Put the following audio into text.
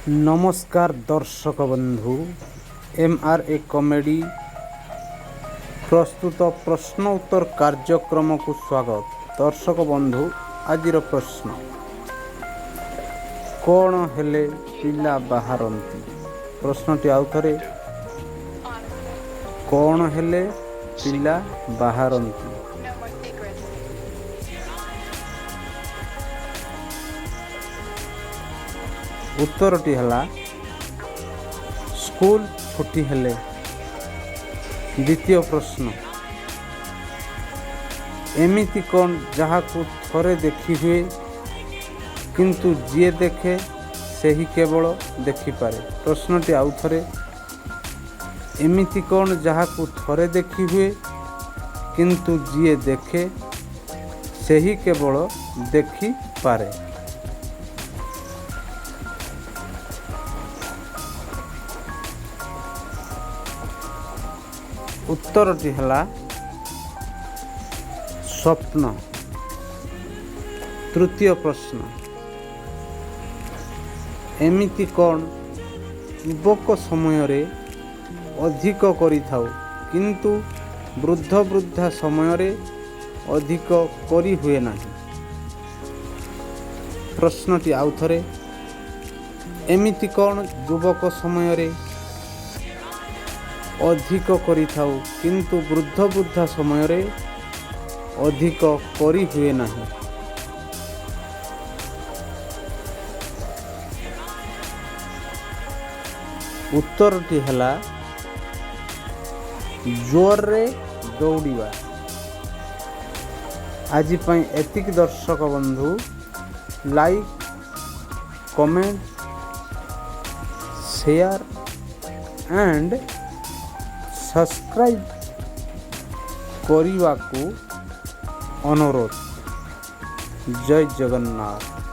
नमस्कार दर्शक बंधु MRA कॉमेडी प्रस्तुत प्रश्न उत्तर कार्यक्रम को स्वागत। दर्शक बंधु आज प्रश्न कौन हेले पिला बाहरती। प्रश्नटी आउ थे कौन हेले पिला बाहरती। उत्तरटी है स्कूल छुट्टी हेले। द्वितीय प्रश्न एमिति कौन जहाँ को थरे देखी हुए किंतु जिए देखे से ही केवल देखिपारे। प्रश्नटी आउ थे एमिति कौन जहाँ को थरे देखी हुए किंतु जिए देखे से ही केवल देखिपारे। उत्तरटी है स्वप्न। तृतीय प्रश्न एमिति कौन युवक समय रे अधिक करिथाउ किंतु वृद्धा समय रे अधिक करी हुए नहीं। प्रश्नटी आउ थे एमिति कौन युवक समय रे अधिक करिथाउ किंतु वृद्धा समय रे अधिक करी हुए नहीं। उत्तरटी है जोर रे दौड़िबा। आज पई एतिक दर्शक बंधु like comment share and subscribe करने को अनुरोध। जय जगन्नाथ।